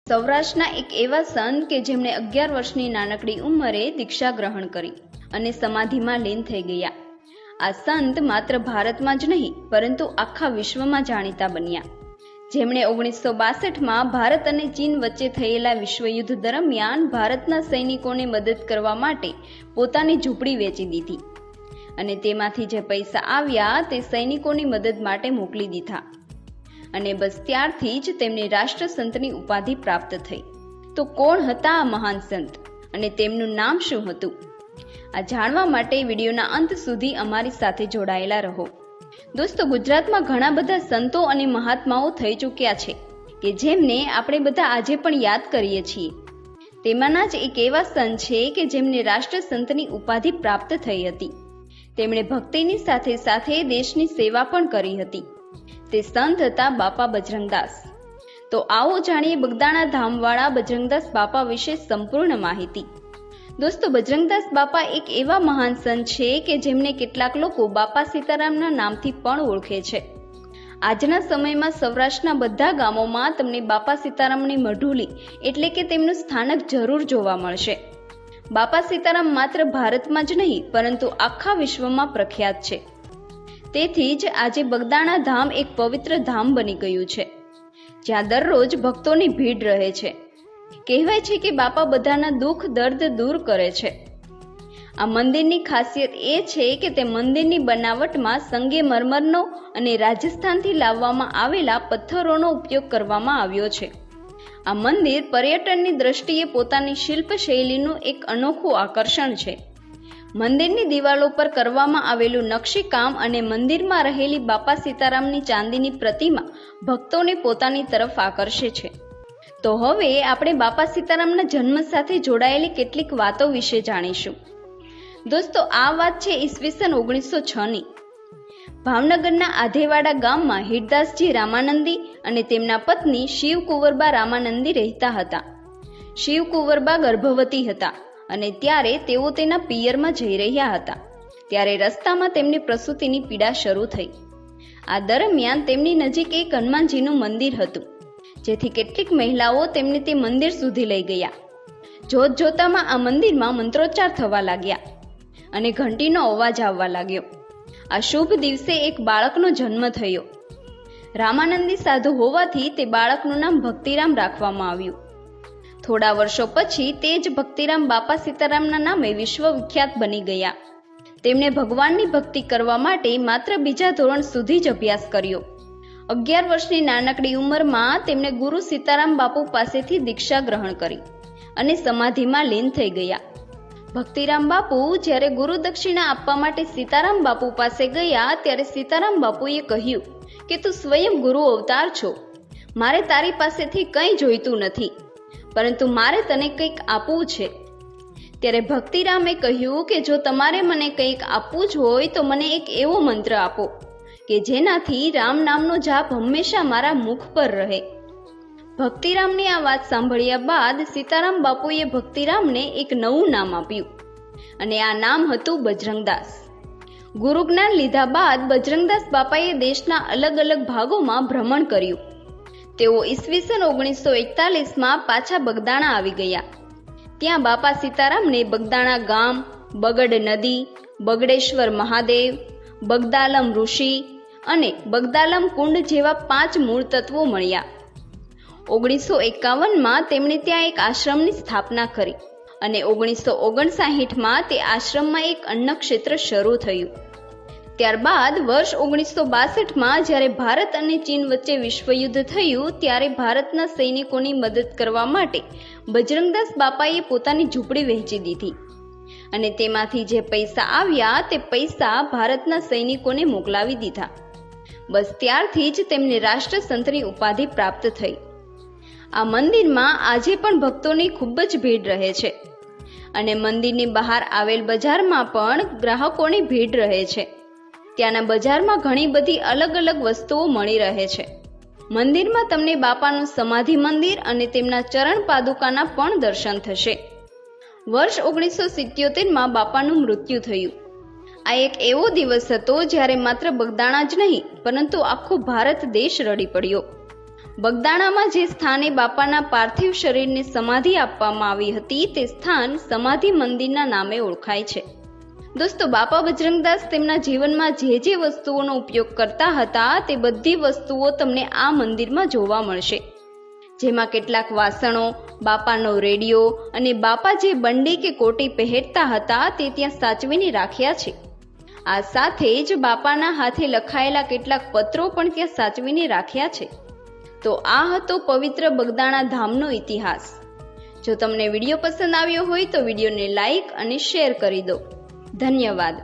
સૌરાષ્ટ્રના એક એવા સંત કે જેમણે 11 વર્ષની નાનકડી ઉંમરે દીક્ષા ગ્રહણ કરી અને સમાધિમાં લીન થઈ ગયા. આ સંત માત્ર ભારતમાં જ નહીં પરંતુ આખા વિશ્વમાં જાણીતા બન્યા, જેમણે 1962માં ભારત અને ચીન વચ્ચે થયેલા વિશ્વયુદ્ધ દરમિયાન ભારતના સૈનિકોને મદદ કરવા માટે પોતાની ઝૂંપડી વેચી દીધી અને તેમાંથી જે પૈસા આવ્યા તે સૈનિકોની મદદ માટે મોકલી દીધા અને બસ ત્યારથી જ તેમને રાષ્ટ્રસંતની ઉપાધિ પ્રાપ્ત થઈ. તો કોણ હતા આ મહાન સંત અને તેમનું નામ શું હતું? આ જાણવા માટે વિડીયોના અંત સુધી અમારી સાથે જોડાયેલા રહો. દોસ્તો, ગુજરાતમાં ઘણા બધા સંતો અને મહાત્માઓ થઈ ચૂક્યા છે કે જેમને આપણે બધા આજે પણ યાદ કરીએ છીએ. તેમાંના જ એક એવા સંત છે કે જેમને રાષ્ટ્રસંતની ઉપાધિ પ્રાપ્ત થઈ હતી. તેમણે ભક્તિની સાથે સાથે દેશની સેવા પણ કરી હતી. તે સંત હતા બાપા બજરંગદાસ. તો આવો જાણીએ બગદાણા ધામવાળા બજરંગદાસ બાપા વિશે સંપૂર્ણ માહિતી. દોસ્તો, બજરંગદાસ બાપા એક એવા મહાન સંત છે કે જેમને કેટલાક લોકો બાપા સીતારામના નામથી પણ ઓળખે છે. આજના સમયમાં સૌરાષ્ટ્રના બધા ગામોમાં તમને બાપા સીતારામની મઢુલી એટલે કે તેમનું સ્થાનક જરૂર જોવા મળશે. બાપા સીતારામ માત્ર ભારતમાં જ નહીં પરંતુ આખા વિશ્વમાં પ્રખ્યાત છે. તેથી જ આજે બગદાણા ધામ એક પવિત્ર ધામ બની ગયું છે, જ્યાં દરરોજ ભક્તોની ભીડ રહે છે. કહેવાય છે કે બાપા બધાના દુઃખ દર્દ દૂર કરે છે. આ મંદિરની ખાસિયત એ છે કે તે મંદિરની બનાવટમાં સંગેમરમરનો અને રાજસ્થાનથી લાવવામાં આવેલા પથ્થરોનો ઉપયોગ કરવામાં આવ્યો છે. આ મંદિર પર્યટનની દ્રષ્ટિએ પોતાની શિલ્પ શૈલીનું એક અનોખું આકર્ષણ છે. મંદિરની દિવાલો પર કરવામાં આવેલું નકશીકામ અને મંદિરમાં રહેલી બાપા સીતારામની ચાંદીની પ્રતિમા ભક્તોને પોતાની તરફ આકર્ષે છે. તો હવે આપણે બાપા સીતારામના જન્મ સાથે જોડાયેલી કેટલીક વાતો વિશે જાણીશું. દોસ્તો, આ વાત છે ઈસવીસન 1906ની. ભાવનગરના આધેવાડા ગામમાં હીરદાસજી રામાનંદી અને તેમના પત્ની શિવકુંવરબા રામાનંદી રહેતા હતા. શિવકુંવરબા ગર્ભવતી હતા અને ત્યારે તેઓ તેના પિયરમાં જઈ રહ્યા હતા. ત્યારે રસ્તામાં તેમની પ્રસૂતિની પીડા શરૂ થઈ. આ દરમિયાન તેમની નજીક એક હનુમાનજીનું મંદિર હતું, જેથી કેટલીક મહિલાઓ તેમને તે મંદિર સુધી લઈ ગયા. જોત જોતામાં આ મંદિરમાં મંત્રોચ્ચાર થવા લાગ્યા અને ઘંટીનો અવાજ આવવા લાગ્યો. આ શુભ દિવસે એક બાળકનો જન્મ થયો. રામાનંદી સાધુ હોવાથી તે બાળકનું નામ ભક્તિરામ રાખવામાં આવ્યું. થોડા વર્ષો પછી તે જ ભક્તિરામ બાપા સીતારામના નામે વિશ્વવિખ્યાત બની ગયા. તેમણે ભગવાનની ભક્તિ કરવા માટે માત્ર બીજા ધોરણ સુધી જ અભ્યાસ કર્યો. 11 વર્ષની નાનકડી ઉંમરમાં તેમણે ગુરુ સીતારામ બાપુ પાસેથી દીક્ષા ગ્રહણ કરી અને સમાધિમાં લીન થઈ ગયા. ભક્તિરામ બાપુ જ્યારે ગુરુ દક્ષિણા આપવા માટે સીતારામ બાપુ પાસે ગયા ત્યારે સીતારામ બાપુએ કહ્યું કે તું સ્વયં ગુરુ અવતાર છો, મારે તારી પાસેથી કંઈ જોઈતું નથી, પરંતુ મારે તને કંઈક આપવું છે. ત્યારે ભક્તિરામે કહ્યું કે જો તમારે મને કંઈક આપવું જ હોય તો મને એક એવો મંત્ર આપો કે જેનાથી રામ નામનો જાપ હંમેશા મારા મુખ પર રહે. ભક્તિરામની આ વાત સાંભળ્યા બાદ સીતારામ બાપુએ ભક્તિરામને એક નવું નામ આપ્યું અને આ નામ હતું બજરંગદાસ. ગુરુ જ્ઞાન લીધા બાદ બજરંગદાસ બાપાએ દેશના અલગ અલગ ભાગોમાં ભ્રમણ કર્યું. તેઓ ઈસવીસન 1941માં પાછા બગદાણા આવી ગયા. ત્યાં બાપા સીતારામને બગદાણા ગામ, બગડ નદી, બગડેશ્વર મહાદેવ, બગદાલમ ઋષિ અને બગદાલમ કુંડ જેવા 5 મૂળ તત્વો મળ્યા. 1951માં તેમણે ત્યાં એક આશ્રમની સ્થાપના કરી અને 1959માં તે આશ્રમમાં એક અન્નક્ષેત્ર શરૂ થયું. ત્યારબાદ વર્ષ 1962માં જ્યારે ભારત અને ચીન વચ્ચે વિશ્વયુદ્ધ થયું ત્યારે ભારતના સૈનિકોની મદદ કરવા માટે બજરંગદાસ બાપાએ પોતાની ઝૂંપડી વહેંચી દીધી અને તેમાંથી જે પૈસા આવ્યા તે પૈસા ભારતના સૈનિકોને મોકલાવી દીધા. બસ ત્યારથી જ તેમને રાષ્ટ્રસંતની ઉપાધિ પ્રાપ્ત થઈ. આ મંદિરમાં આજે પણ ભક્તોની ખૂબ જ ભીડ રહે છે અને મંદિરની બહાર આવેલ બજારમાં પણ ગ્રાહકોની ભીડ રહે છે. ત્યાંના બજારમાં ઘણી બધી અલગ અલગ વસ્તુઓ મળી રહે છે. મંદિરમાં તમને બાપાનું સમાધિ મંદિર અને તેમના ચરણ પાદુકાના પણ દર્શન થશે. વર્ષ 1977માં બાપાનું મૃત્યુ થયું. આ એક એવો દિવસ હતો જ્યારે માત્ર બગદાણા જ નહીં પરંતુ આખો ભારત દેશ રડી પડ્યો. બગદાણામાં જે સ્થાને બાપાના પાર્થિવ શરીરને સમાધિ આપવામાં આવી હતી તે સ્થાન સમાધિ મંદિરના નામે ઓળખાય છે. દોસ્તો, બાપા બજરંગદાસ તેમના જીવનમાં જે વસ્તુઓનો ઉપયોગ કરતા હતા તે બધી વસ્તુઓ તમને આ મંદિરમાં જોવા મળશે, જેમાં કેટલાક વાસણો, બાપાનો રેડિયો અને બાપા જે બંડી કે કોટી પહેરતા હતા તે ત્યાં સાચવીને રાખ્યા છે. આ સાથે જ બાપાના હાથે લખાયેલા કેટલાક પત્રો પણ ત્યાં સાચવીને રાખ્યા છે. તો આ હતો પવિત્ર બગદાણા ધામનો ઇતિહાસ. જો તમને વિડીયો પસંદ આવ્યો હોય તો વિડીયોને લાઈક અને શેર કરી દો. ધન્યવાદ.